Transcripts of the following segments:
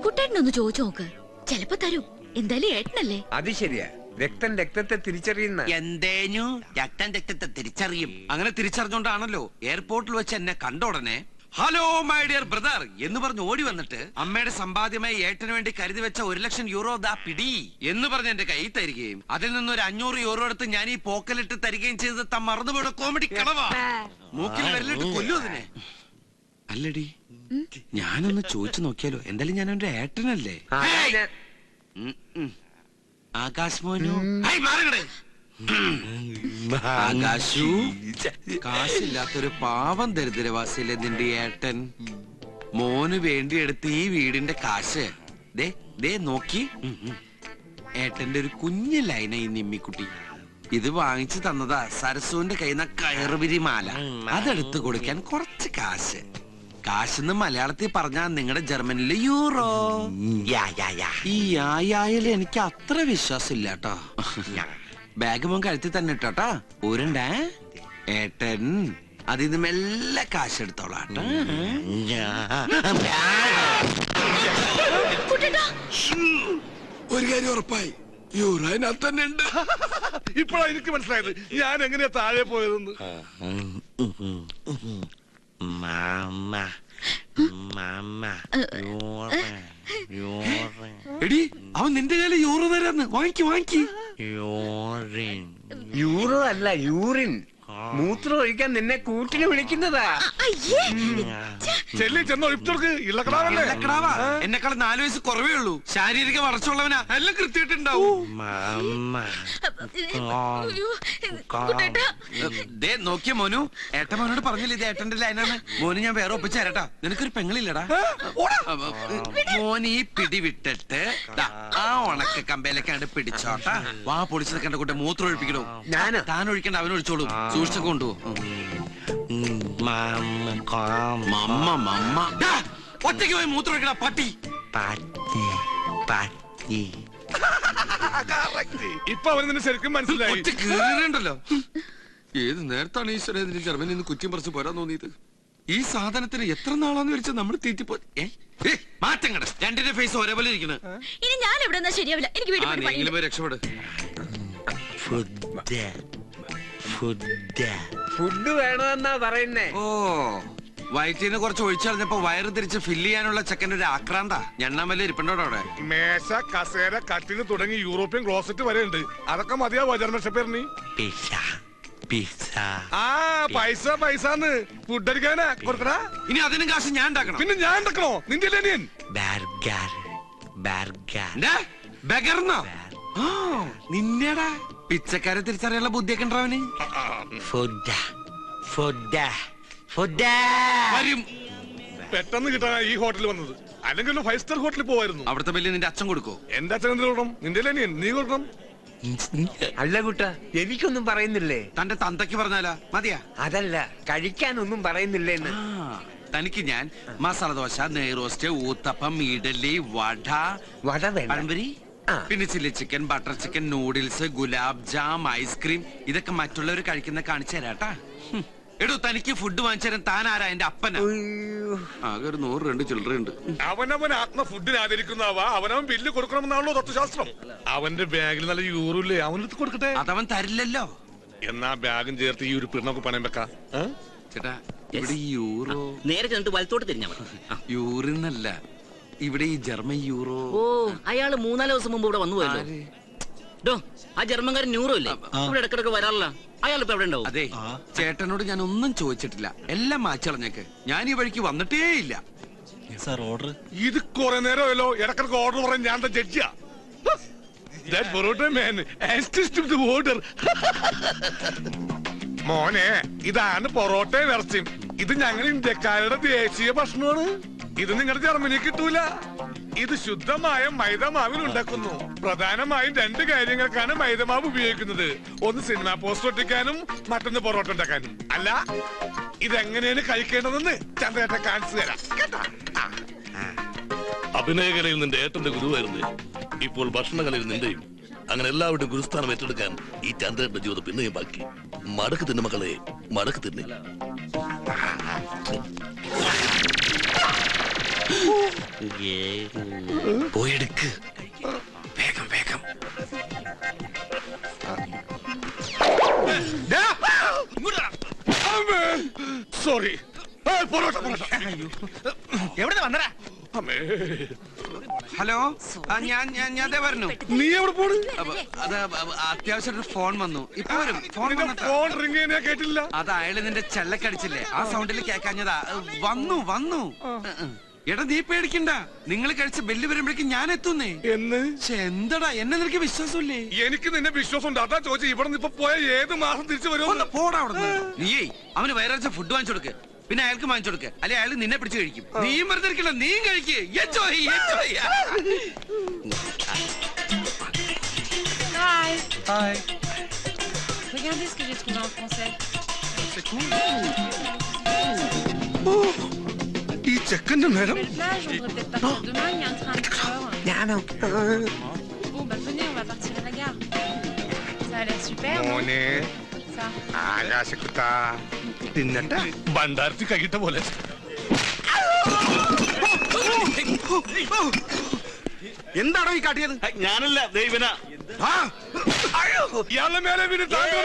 കുട്ടേട്ടനൊന്ന് ചോദിച്ചു നോക്ക്, ചെലപ്പോ തരും. എന്തായാലും ഏട്ടനല്ലേ. അത് ശരിയാ, രക്തം രക്തത്തെ തിരിച്ചറിയുന്ന. എന്തേനു രക്തം രക്തത്തെ തിരിച്ചറിയും. അങ്ങനെ തിരിച്ചറിഞ്ഞോണ്ടാണല്ലോ എയർപോർട്ടിൽ വെച്ച് എന്നെ കണ്ട ഉടനെ ഹലോ മൈ ഡിയർ ബ്രദർ എന്ന് പറഞ്ഞ് ഓടി വന്നിട്ട് അമ്മയുടെ സമ്പാദ്യമായി ഏട്ടന് വേണ്ടി കരുതി വെച്ച 1,00,000 യൂറോ ദാ പിടി എന്ന് പറഞ്ഞ് എന്റെ കൈ തരികയും അതിൽ നിന്നൊരു 500 യൂറോ എടുത്ത് ഞാൻ ഈ പോക്കലിട്ട് തരികയും ചെയ്തത് താൻ മറന്നുപോയ കോമഡി കളവാ. മൂക്കിൽ വരലിട്ട് കൊല്ലു അതിനെ. അല്ലടി, ഞാനൊന്ന് ചോദിച്ചു നോക്കിയാലോ? എന്തായാലും ഞാൻ എന്റെ ഏട്ടനല്ലേ. ആകാശ് മോനു, ആകാശു, കാശില്ലാത്തൊരു പാവം ദരിദ്രവാസിയല്ലേ നിന്റെ ഏട്ടൻ. മോന് വേണ്ടി എടുത്ത് ഈ വീടിന്റെ കാശ് ദേ നോക്കി. ഏട്ടന്റെ ഒരു കുഞ്ഞു ലൈന ഈ നിമ്മിക്കുട്ടി. ഇത് വാങ്ങിച്ചു തന്നതാ സരസുവിന്റെ കയ്യിൽ കയറുപിരി മാല. അതെടുത്ത് കൊടുക്കാൻ കുറച്ച് കാശ്. കാശെന്ന് മലയാളത്തിൽ പറഞ്ഞാ നിങ്ങളുടെ ജർമ്മനിലെ യൂറോ. ഈ ആയാലും എനിക്ക് അത്ര വിശ്വാസം ഇല്ല കേട്ടോ. ബാഗ് മോൻ കഴുത്തി തന്നെ ഇട്ടോട്ടാ. ഊരണ്ടേ ഏട്ടൻ അതിന്ന് മെല്ലെ കാശ് എടുത്തോളാട്ടോ. ഒരു കാര്യം ഉറപ്പായി, യൂറോ അതിനകത്ത് തന്നെ ഉണ്ട്. ഇപ്പോഴാ എനിക്ക് മനസ്സിലായത് ഞാൻ എങ്ങനെയാ താഴെ പോയതെന്ന്. എടി, അവൻ നിന്റെ കയ്യില് യൂറോ തരാന്ന്. വാങ്ങിക്ക്. യൂറോ അല്ല, യൂറിൻ. മൂത്രം ഒഴിക്കാൻ നിന്നെ കൂട്ടിന് വിളിക്കുന്നതാ. ചെല്ലി ചെന്നോ ഇപ്പർക്ക് ഇള്ളക്കടാവല്ലേ. എന്നെക്കാൾ 4 വയസ്സ് കുറവേ ഉള്ളൂ. ശാരീരിക വളർച്ചയുള്ളവനാ. എല്ലാം കൃത്യമായിട്ടുണ്ടാവും. നോക്കിയ മോനു, ഏട്ടൻ മോനോട് പറഞ്ഞില്ല ഇത് ഏട്ടന്റെ ലൈനാണ്. മോന് ഞാൻ വേറെ ഒപ്പിച്ചു തരട്ടാ. നിനക്കൊരു പെങ്ങളില്ലടാ. മോൻ ഈ പിടി വിട്ടിട്ട് ആ ഉണക്ക കമ്പയിലേക്കാണ്ട് പിടിച്ചോട്ടാ. വാ പൊളിച്ചത് കണ്ട കൂട്ടെ മൂത്രം ഒഴിപ്പിക്കണോ? താൻ ഒഴിക്കണ്ട, അവനൊഴിച്ചോളൂ. സൂക്ഷിച്ചൊക്കെ കൊണ്ടുപോകും. ഒറ്റയ്ക്ക് പോയി മൂത്രം ഒഴിക്കണ പട്ടി. ഇപ്പൊ അവന് നിന്നെ ശരിക്കും മനസ്സിലായി. ഒറ്റ കീറിണ്ടല്ലോ. ഏത് നേരത്താണ് ഈശ്വര ഇതിന് ജർമ്മനിയിൽ നിന്ന് കുറ്റം പറിച്ച് പോരാൻ തോന്നിയത്? ഈ സാധനത്തിന് എത്ര നാളാന്ന് വിളിച്ചാൽ നമ്മൾ തീറ്റിപ്പോ മാറ്റം കട. രണ്ടിന്റെ ഫേസ് ഒരേപോലെ ഇരിക്കണ. ഇനി ഞാൻ എവിടെ ശരിയാവില്ല. എനിക്ക് പോയി രക്ഷപ്പെട്. ഫുഡ് വേണമെന്നാ പറയുന്നേ. ഓ, വയറ്റിന്ന് കുറച്ച് ഒഴിച്ചു കളഞ്ഞപ്പോ വയറ് തിരിച്ച് ഫില്ല് ചെയ്യാനുള്ള ചെക്കൻ്റെ ഒരു ആക്രാന്ത. ഞണ്ണാമല്ലേ ഇരിപ്പുണ്ടോ അവിടെ? മേശ, കസേര, കട്ടിന് തുടങ്ങി യൂറോപ്യൻ ക്ലോസറ്റ് വരെ ഉണ്ട്. അതൊക്കെ മതിയാവോ ജർമ്മൻ? ആ പൈസ പൈസന്ന് ഫുഡ് അടിക്കാനാ കൊടുക്കടാ. ഇനി അതിനും കാശ് ഞാൻ ഉണ്ടാക്കണം. പിന്നെ ഞാൻ ഉണ്ടാക്കണോ? നിന്റെ നിന്നേടാ പിച്ചക്കാരെ തിരിച്ചറിയാനുള്ള ബുദ്ധിയൊക്കെ ഉണ്ടവന്. പെട്ടെന്ന് കിട്ടാനാ ഈ ഹോട്ടലിൽ വന്നത്. അല്ലെങ്കിൽ 5 സ്റ്റാർ ഹോട്ടലിൽ പോവായിരുന്നു. അവിടുത്തെ ബില്ല് നിന്റെ അച്ഛൻ കൊടുക്കോ? എന്റെ അച്ഛൻ എന്ത് കൊടുക്കണം? നിന്റെ നീ കൊടുക്കണം. അല്ല കുട്ട, എനിക്കൊന്നും പറയുന്നില്ലേ? തന്റെ തന്തയ്ക്ക് പറഞ്ഞാലാ മതിയാ? അതല്ല, കഴിക്കാനൊന്നും പറയുന്നില്ലേന്ന്. തനിക്ക് ഞാൻ മസാല ദോശ, നെയ്റോസ്റ്റ്, ഊത്തപ്പം, ഇഡലി, വട പഴംപൊരി, പിന്നെ chilli chicken, butter chicken, noodles, gulab jam, ice cream, ഇതൊക്കെ മറ്റുള്ളവർ കഴിക്കുന്ന കാണിച്ചു തരാട്ടാ. എടോ, തനിക്ക് ഫുഡ് വാങ്ങിച്ചു തരാൻ താൻ ആരാ? എന്റെ അപ്പനാ. ആകെ ഒരു 100 ചില്ലറയുണ്ട്. അവനവൻ ആത്മ ഫുഡിന് ആദരിക്കുന്നവാ. അവനവൻ ബില്ല് കൊടുക്കണമെന്നാണല്ലോ തത്വശാസ്ത്രം. അവന്റെ ബാഗിൽ നല്ല യൂറോ ഇല്ലേ, അവനെടുത്ത് കൊടുക്കട്ടെ. അതവൻ തരില്ലല്ലോ. എന്നാ ബാഗും ചേർത്ത് ഈ ഒരു പിണ്ണൊക്കെ പണയം വെക്കാം. ചേട്ടാ, ഇവിടെ യൂറോ നേരെ ചെന്നിട്ട് വലത്തോട്ട് തിരിഞ്ഞാ യൂറിന്നല്ല, ഇവിടെ ഈ ജർമ്മൻ യൂറോ. ഓ, അയാള് 3-4 ദിവസം മുമ്പ് ഇവിടെ വന്നു പോയല്ലോ. ആ ജർമ്മൻകാരൻ ന്യൂറോ ഇല്ലേ, ഇവിടെ ഇടക്കിടക്ക് വരാറില്ല. അയാൾ ഇപ്പൊ എവിടെ ഉണ്ടാവും? അതെ, ചേട്ടനോട് ഞാൻ ഒന്നും ചോദിച്ചിട്ടില്ല. എല്ലാം മാച്ചളഞ്ഞേക്ക്. ഞാൻ ഈ വഴിക്ക് വന്നിട്ടേ ഇല്ല. ഇത് കുറെ നേരമല്ലോ ഇടക്കിടക്ക് ഓർഡർ പറയാൻ. ഞാൻ ജഡ്ജിയാ. മോനെ, ഇതാണ് പൊറോട്ടയും ഇറച്ചിയും. ഇത് ഞങ്ങൾ ഇന്ത്യക്കാരുടെ ദേശീയ ഭക്ഷണമാണ്. ഇത് നിങ്ങളുടെ ജർമ്മനി കിട്ടൂല. ഇത് ശുദ്ധമായ മൈദമാവിൽ ഉണ്ടാക്കുന്നു. പ്രധാനമായും 2 കാര്യങ്ങൾക്കാണ് മൈദമാവ് ഉപയോഗിക്കുന്നത്. ഒന്ന് സിനിമ പോസ്റ്റർ ഒട്ടിക്കാനും, മറ്റൊന്ന് പൊറോട്ട ഉണ്ടാക്കാനും. അല്ല, ഇതെങ്ങനെയാണ് കഴിക്കേണ്ടതെന്ന് ചന്ദ്രേട്ട കാണിച്ചു തരാം. അഭിനയകലയിൽ നിന്റെ ഏട്ടന്റെ ഗുരുവായിരുന്നു. ഇപ്പോൾ ഭക്ഷണകലയിൽ നിന്റെയും. അങ്ങനെ എല്ലാവരുടെയും ഗുരുസ്ഥാനം ഏറ്റെടുക്കാൻ ഈ ചന്ദ്രേട്ടന്റെ ജീവിതം പിന്നെയും ബാക്കി. മടക്ക് തിന്നു മക്കളെ, മടക്ക് തിന്നില്ല. പോയെടുക്ക് വേഗം വേഗം. സോറി. എവിടെ വന്നടാ? ഹലോ ഞാൻ പറഞ്ഞു. നീ എവിടെ പോണ്? അത് അത്യാവശ്യം ഒരു ഫോൺ വന്നു. ഇപ്പൊ വരും. ഫോൺ വന്നിട്ടാ. ഫോൺ റിംഗ് ചെയ്യാൻ കേട്ടില്ല. അത് അയാള് നിന്റെ ചെല്ലക്കടിച്ചില്ലേ, ആ സൗണ്ടിൽ കേക്കാഞ്ഞതാ. വന്നു. എടാ നീ പേടിക്കണ്ട, നിങ്ങൾ കഴിച്ച ബെല്ല് വരുമ്പോഴേക്കും ഞാൻ എത്തുന്നേ. എന്ന് എന്തടാ എന്നെ നിനക്ക് വിശ്വാസമില്ലേ? എനിക്ക് നിന്നെ വിശ്വാസം ഉണ്ട്. അതാ ചോദിച്ചു ഇവിടെ നിന്ന് ഇപ്പൊ പോയ ഏത് മാസം തിരിച്ചു വരുമോ? പോടാ അവിടെ. നീയേ അവന് വയറച്ച ഫുഡ് വാങ്ങിച്ചു കൊടുക്ക്, പിന്നെ അയാൾക്ക് വാങ്ങിച്ചു കൊടുക്ക്, അല്ലെ അയാൾ നിന്നെ പിടിച്ച് കഴിക്കും. നീയും വെറുതെ ഇരിക്കണ്ട, നീയും കഴിക്ക്. Enjoy. Hi. Regardez ce que j'ai trouvé en français. ഈ ചെക്കന്റെ നേരം. Belle plage, on devrait peut-être partir demain, il y a un train à 8 heures. Bon, bah venez, on va partir à la gare. Ça a l'air super, non? മോനെ Ça. ആകാശക്കുട്ട തിന്നട്ട ഭണ്ടാരത്തി കൈയിട്ട പോലെ. എന്താണോ ഈ കാട്ടിയത്? ഞാനല്ല ദൈവന. ഇയാളുടെ മേലെ വീണ് താങ്കൾ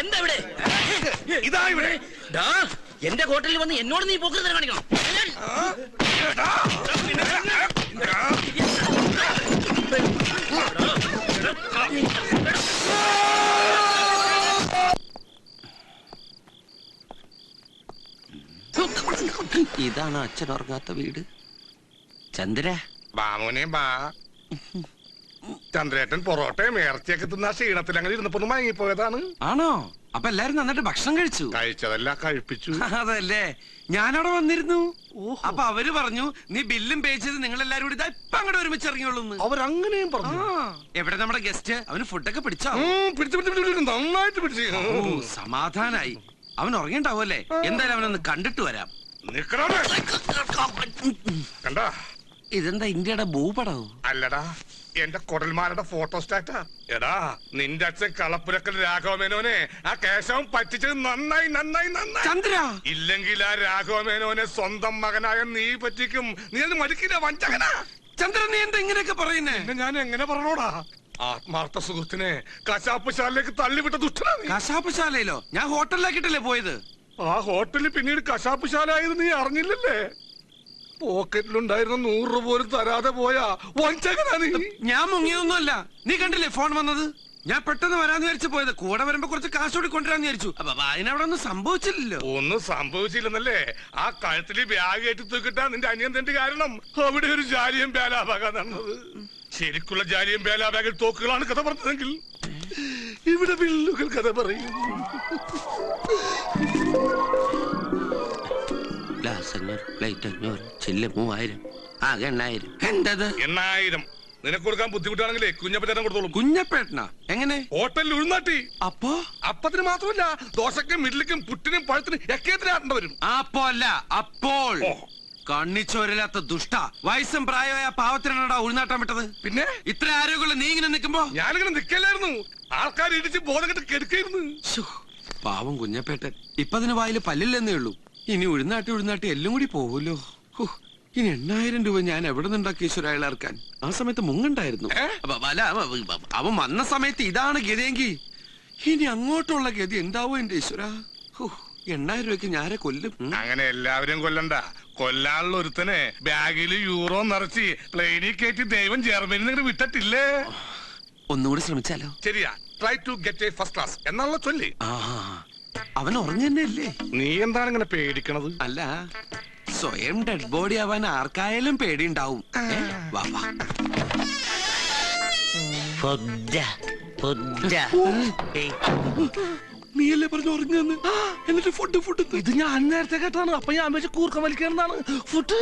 എന്താ ഇവിടെ? ഇതാ ഇവിടെ. ഡാ, എന്റെ ഹോട്ടലിൽ വന്ന് എന്നോട് നീ പോക്കരുത് കാണിക്കണം. ഇതാണ് അച്ഛൻ ഉറങ്ങാത്ത വീട്. ചന്ദ്ര ബാമോനെ ബാ. ചന്ദ്രേട്ടൻ പൊറോട്ടയും ഇറച്ചിയൊക്കെ തിന്ന ക്ഷീണത്തിൽ അങ്ങനെ ഇരുന്നപ്പോ ഒന്ന് മയങ്ങിപ്പോയതാണ്. ആണോ? അപ്പൊ എല്ലാരും നന്നായിട്ട് ഭക്ഷണം കഴിച്ചു? കഴിച്ചതല്ല കഴിപ്പിച്ചു. അതല്ലേ, ഞാനവിടെ വന്നിരുന്നു. അപ്പൊ അവര് പറഞ്ഞു നീ ബില്ലും പേ ചെയ്ത് നിങ്ങൾ എല്ലാരും കൂടി ഇപ്പൊ അങ്ങോട്ട് ഒരുമിച്ച് ഇറങ്ങിയോളൂ. അവരങ്ങനെയും പറഞ്ഞു. എവിടെ നമ്മുടെ ഗസ്റ്റ്? അവന് ഫുഡൊക്കെ പിടിച്ചോ? പിടിച്ചു നന്നായിട്ട് പിടിച്ചു. സമാധാനായി. അവൻ ഉറങ്ങിണ്ടാവുമല്ലേ? എന്തായാലും അവനൊന്ന് കണ്ടിട്ട് വരാം. കണ്ടാ? ഇതെന്താ ഇന്ത്യയുടെ ഭൂപടോ? അല്ലടാ, എന്റെ കൊടൽമാരുടെ ഫോട്ടോസ്റ്റാറ്റാ. എടാ നിന്റെ അച്ഛൻ കളപ്പുരക്കൽ രാഘവമേനോനെ ആ കേശവൻ പറ്റിച്ചത് നന്നായി. ചന്ദ്ര ഇല്ലെങ്കിൽ ആ രാഘവമേനോനെ സ്വന്തം മകനായ നീ പറ്റിക്കും. നീ അത് മരിക്കില്ല, വഞ്ചകനാ. ചന്ദ്ര നീ എന്താ ഇങ്ങനെയൊക്കെ പറയുന്നേ? പിന്നെ ഞാൻ എങ്ങനെ പറഞ്ഞോടാ? ആത്മാർത്ഥ സുഹൃത്തിനെ കശാപ്പുശാലയിലേക്ക് തള്ളിവിട്ട ദുഷ്ടനാ നീ. കശാപ്പുശാലയിലോ? ഞാൻ ഹോട്ടലിലാക്കിട്ടല്ലേ പോയത്. ആ ഹോട്ടലിൽ പിന്നീട് കശാപ്പുശാല ആയത് നീ അറിഞ്ഞില്ലല്ലേ? പോക്കറ്റിലുണ്ടായിരുന്ന 100 രൂപ പോലും തരാതെ പോയാ വഞ്ചകനാ നീ. ഞാൻ മുങ്ങിയൊന്നുമല്ല. നീ കണ്ടില്ലേ ഫോൺ വന്നത്? ഞാൻ പെട്ടെന്ന് വരാന്ന് വിചാരിച്ചു പോയത്. കൂടെ വരുമ്പോ കുറച്ച് കാശ് കൂടി കൊണ്ടുവരാന്ന് വിചാരിച്ചു. അപ്പൊ അതിനവിടെ ഒന്നും സംഭവിച്ചില്ലല്ലോ. ഒന്നും സംഭവിച്ചില്ലെന്നല്ലേ? ആ കഴുത്തില് ബാഗ് കയറ്റി തൂക്കിട്ടാ നിന്റെ അനിയൻ തന്റെ കാരണം അവിടെ ഒരു ജാലിയും ബേലാബാഗാ നടന്നത്. ശരിക്കുള്ള ജാലിയും ബേലാബാഗിൽ തോക്കുകളാണ് കഥ പറഞ്ഞതെങ്കിൽ ഇവിടെ വില്ലുകൾ കഥ പറയും. ഗ്ലാസ് 500, പ്ലേറ്റ് 500, ചില്ല് 3000, ആകെ 8000. എന്തത് 8000 നിനക്ക് കൊടുക്കാൻ ബുദ്ധിമുട്ടാണെങ്കിലേ കുഞ്ഞപ്പച്ചേട്ടൻ കൊടുത്തോളും. കുഞ്ഞപ്പേട്ടനാ? എങ്ങനെ? ഹോട്ടലിൽ ഉഴുന്നാട്ടി. അപ്പോ അപ്പത്തിന് മാത്രമല്ല, ദോശക്കും ഇഡ്ലിക്കും പുട്ടിനും പഴത്തിനും ഒക്കെ ആട്ടേണ്ട വരും. അപ്പോ അല്ല, അപ്പോൾ കണ്ണിച്ചോരില്ലാത്ത ദുഷ്ട. വയസ്സും പ്രായമായ പാവത്തിനാണോടാ ഉൾനാട്ടാൻ വിട്ടത്? പിന്നെ ഇത്ര ആരോഗ്യമുള്ള നീ ഇങ്ങനെ നിൽക്കുമ്പോ ഞാനിങ്ങനെ നിക്കല്ലായിരുന്നു. ആൾക്കാർ ഇടിച്ച് ബോധം കെട്ട് കെടുക്കായിരുന്നു. പാവം കുഞ്ഞപ്പേട്ടൻ. ഇപ്പൊ അതിന് വായില് പല്ലില്ലെന്നേ ഉള്ളൂ. ഇനി ഉഴുന്നാട്ടി എല്ലാം കൂടി പോവൂലോ. ഇനി 8000 രൂപ ഞാൻ എവിടെ നിന്നുണ്ടാക്കി ഈശ്വര അയാളർക്കാൻ? ആ സമയത്ത് മുങ്ങണ്ടായിരുന്നു. അവൻ വന്ന സമയത്ത് ഇതാണ് ഗതിയെങ്കിൽ ഇനി അങ്ങോട്ടുള്ള ഗതി എന്താവോ എന്റെ ഈശ്വര. 8000 രൂപയ്ക്ക് ഞാരെ കൊല്ലും. അങ്ങനെ എല്ലാവരും കൊല്ലണ്ട. കൊല്ലാനുള്ള ഒരുത്തനെ ബാഗിൽ യൂറോ നിറച്ച് പ്ലെയിനിൽ കയറ്റി ദൈവം ജർമ്മനി നിങ്ങൾ വിട്ടിട്ടില്ലേ? ഒന്നുകൂടി ശ്രമിച്ചാലോ? ശരിയാ, try to get a first class എന്നാണല്ലോ ചൊല്ലി. അവൻ ഉറങ്ങന്നെയല്ലേ? നീ എന്താണ് ഇങ്ങനെ പേടിക്കണത്? അല്ല, സ്വയം ഡെഡ് ബോഡി ആവാൻ ആർക്കായാലും പേടിയുണ്ടാവും. വാ വാ. നീയല്ലേ പറഞ്ഞു ഉറങ്ങുന്നു? എന്നിട്ട് ഫുഡ് ഇത് ഞാൻ നേരത്തെ കേട്ടാണ്. അപ്പൊ ഞാൻ വെച്ച് കൂർക്കം വലിക്കാനാണ്. ഫുഡ്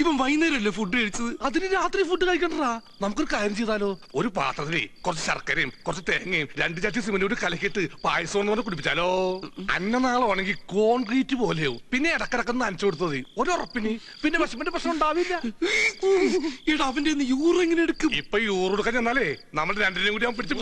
ഇവൻ വൈകുന്നേരമല്ലേ ഫുഡ് കഴിച്ചത്? അതിന് രാത്രി ഫുഡ് കഴിക്കണ്ടാ. നമുക്കൊരു കാര്യം ചെയ്താലോ? ഒരു പാത്രത്തില് കുറച്ച് ശർക്കരയും കുറച്ച് തേങ്ങയും 2 ചട്ടി സിമന്റും കലക്കിട്ട് പായസം എന്ന് പറഞ്ഞ് കുടിപ്പിച്ചാലോ? അന്ന നാളെ ഉണങ്ങി കോൺക്രീറ്റ് പോലെയാവും. പിന്നെ ഇടക്കിടക്ക് നനച്ചു കൊടുത്തത് ഒരു ഉറപ്പിന്. പിന്നെ വിഷമിന്റെ പ്രശ്നം ഉണ്ടാവില്ല. എടാ അവന്റെ യൂറോ എങ്ങനെ എടുക്കും? ഇപ്പൊ യൂറോ എടുക്കാൻ ചെന്നാലേ നമ്മൾ രണ്ടിനെയും കൂടി അവൻ പിടിച്ച്